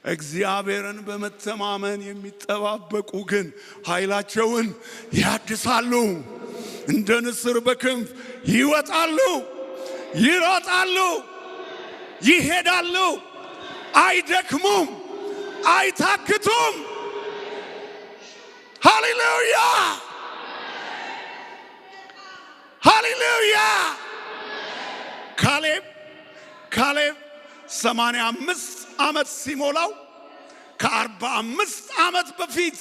እግዚአብሔርን በመተማመን የሚጠባበቁ ግን ኃይላቸውን ያድሳሉ፣ እንደ ንስር በክንፍ ይወጣሉ፣ ይሮጣሉ፣ ይሄዳሉ፣ አይደክሙም፣ አይታክቱም። ሃሌሉያ ሃሌሉያ። ካሌብ 85 ዓመት ሲሞላው ከ45 ዓመት በፊት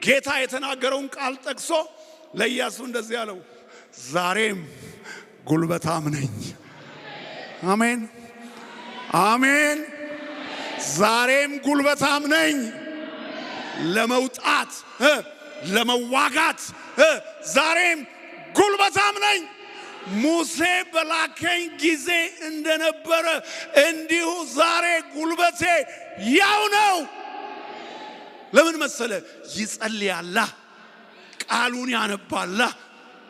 ጌታ የተናገረውን ቃል ጠቅሶ ለኢያሱ እንደዚህ ያለው፣ ዛሬም ጉልበታም ነኝ። አሜን አሜን። ዛሬም ጉልበታም ነኝ ለመውጣት ለመዋጋት፣ ዛሬም ጉልበታም ነኝ። ሙሴ በላከኝ ጊዜ እንደነበረ እንዲሁ ዛሬ ጉልበቴ ያው ነው። ለምን መሰለ? ይጸልያላ፣ ቃሉን ያነባላ።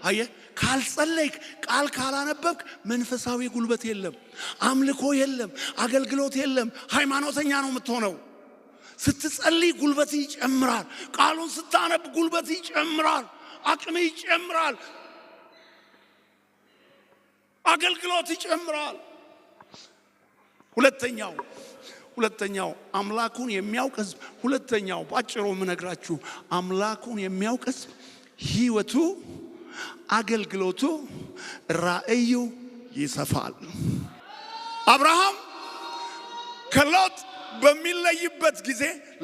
አየ ካልጸለይክ፣ ቃል ካላነበብክ መንፈሳዊ ጉልበት የለም፣ አምልኮ የለም፣ አገልግሎት የለም። ሃይማኖተኛ ነው የምትሆነው። ስትጸልይ ጉልበት ይጨምራል። ቃሉን ስታነብ ጉልበት ይጨምራል፣ አቅም ይጨምራል፣ አገልግሎት ይጨምራል። ሁለተኛው አምላኩን የሚያውቅ ሕዝብ፣ ሁለተኛው ባጭሩ የምነግራችሁ አምላኩን የሚያውቅ ሕዝብ ሕይወቱ፣ አገልግሎቱ፣ ራእዩ ይሰፋል። አብርሃም ከሎጥ በሚለይበት ጊዜ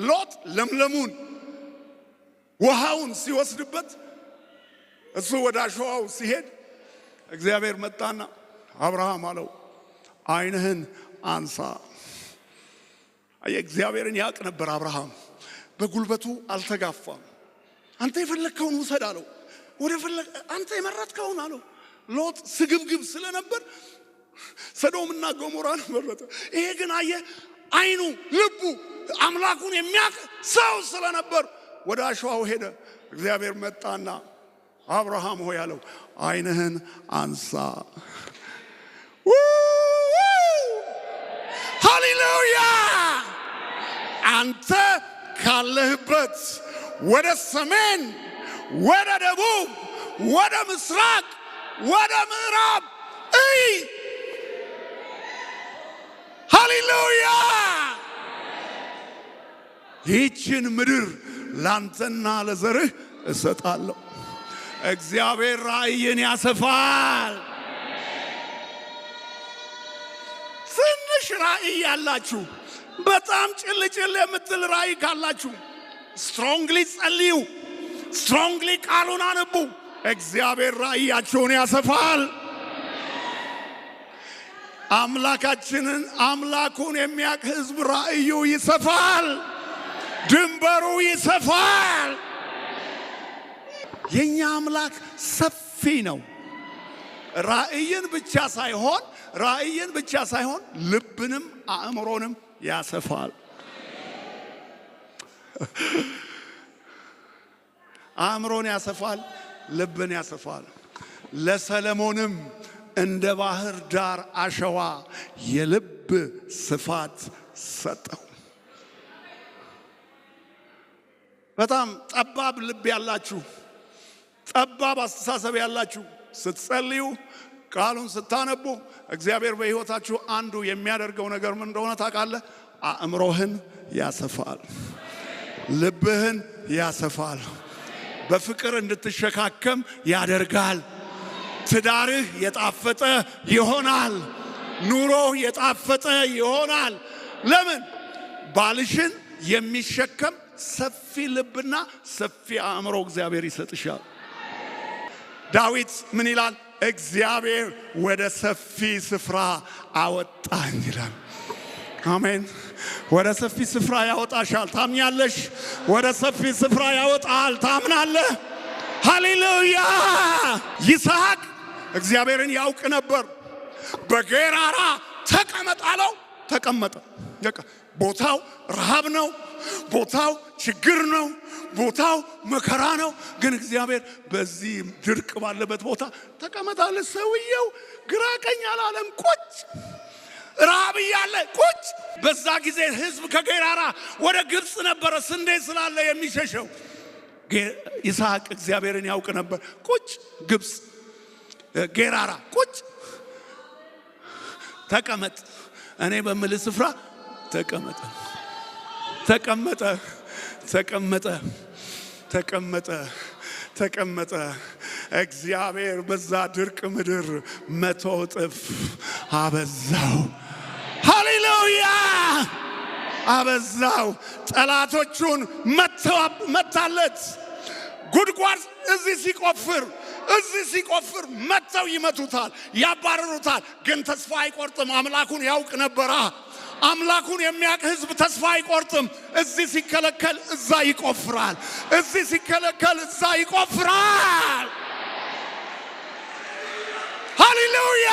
ሎጥ ለምለሙን ውሃውን ሲወስድበት እሱ ወደ አሸዋው ሲሄድ እግዚአብሔር መጣና አብርሃም አለው፣ ዓይንህን አንሳ። እግዚአብሔርን ያውቅ ነበር አብርሃም። በጉልበቱ አልተጋፋም። አንተ የፈለግከውን ውሰድ አለው። አንተ የመረጥከውን አለው። ሎጥ ስግብግብ ስለነበር ሰዶምና ገሞራን መረጠ። ይሄ ግን ዓይኑ ልቡ አምላኩን የሚያውቅ ሰው ስለነበር ወደ አሸዋው ሄደ። እግዚአብሔር መጣና አብርሃም ሆይ አለው፣ ዓይንህን አንሳ። ሃሌሉያ። አንተ ካለህበት ወደ ሰሜን፣ ወደ ደቡብ፣ ወደ ምስራቅ፣ ወደ ምዕራብ እይ። ሃሌሉያ። ይህችን ምድር ላንተና ለዘርህ እሰጣለሁ። እግዚአብሔር ራእይን ያሰፋል። ትንሽ ራእይ ያላችሁ፣ በጣም ጭልጭል የምትል ራእይ ካላችሁ ስትሮንግሊ ጸልዩ፣ ስትሮንግሊ ቃሉን አንቡ። እግዚአብሔር ራእያችሁን ያሰፋል። አምላኩን የሚያውቅ ሕዝብ ራእዩ ይሰፋል፣ ድንበሩ ይሰፋል። የኛ አምላክ ሰፊ ነው። ራእይን ብቻ ሳይሆን ልብንም አእምሮንም ያሰፋል። አእምሮን ያሰፋል፣ ልብን ያሰፋል። ለሰለሞንም እንደ ባህር ዳር አሸዋ የልብ ስፋት ሰጠው። በጣም ጠባብ ልብ ያላችሁ፣ ጠባብ አስተሳሰብ ያላችሁ ስትጸልዩ፣ ቃሉን ስታነቡ እግዚአብሔር በሕይወታችሁ አንዱ የሚያደርገው ነገር ምን እንደሆነ ታውቃለህ? አእምሮህን ያሰፋል፣ ልብህን ያሰፋል፣ በፍቅር እንድትሸካከም ያደርጋል። ትዳርህ የጣፈጠ ይሆናል፣ ኑሮህ የጣፈጠ ይሆናል። ለምን? ባልሽን የሚሸከም ሰፊ ልብና ሰፊ አእምሮ እግዚአብሔር ይሰጥሻል። ዳዊት ምን ይላል? እግዚአብሔር ወደ ሰፊ ስፍራ አወጣኝ ይላል። አሜን። ወደ ሰፊ ስፍራ ያወጣሻል። ታምኛለሽ? ወደ ሰፊ ስፍራ ያወጣል። ታምናለህ? ሃሌሉያ። ይስሐቅ እግዚአብሔርን ያውቅ ነበር። በጌራራ ተቀመጥ አለው፣ ተቀመጠ። ቦታው ረሃብ ነው፣ ቦታው ችግር ነው፣ ቦታው መከራ ነው። ግን እግዚአብሔር በዚህ ድርቅ ባለበት ቦታ ተቀመጣለ። ሰውየው ግራ ቀኝ አላለም። ቁጭ ረሃብ እያለ ቁጭ። በዛ ጊዜ ህዝብ ከጌራራ ወደ ግብፅ ነበረ ስንዴ ስላለ የሚሸሸው። ይስሐቅ እግዚአብሔርን ያውቅ ነበር። ቁጭ ግብፅ ጌራራ ቁጭ ተቀመጥ፣ እኔ በምልህ ስፍራ ተቀመጠ። ተቀመጠ ተቀመጠ ተቀመጠ ተቀመጠ። እግዚአብሔር በዛ ድርቅ ምድር 100 እጥፍ አበዛው። ሃሌሉያ! አበዛው። ጠላቶቹን መታለት። ጉድጓድ እዚህ ሲቆፍር መተው ይመቱታል፣ ያባረሩታል። ግን ተስፋ አይቆርጥም። አምላኩን ያውቅ ነበራ። አምላኩን የሚያውቅ ህዝብ ተስፋ አይቆርጥም። እዚህ ሲከለከል እዛ ይቆፍራል፣ እዚህ ሲከለከል እዛ ይቆፍራል። ሃሌሉያ!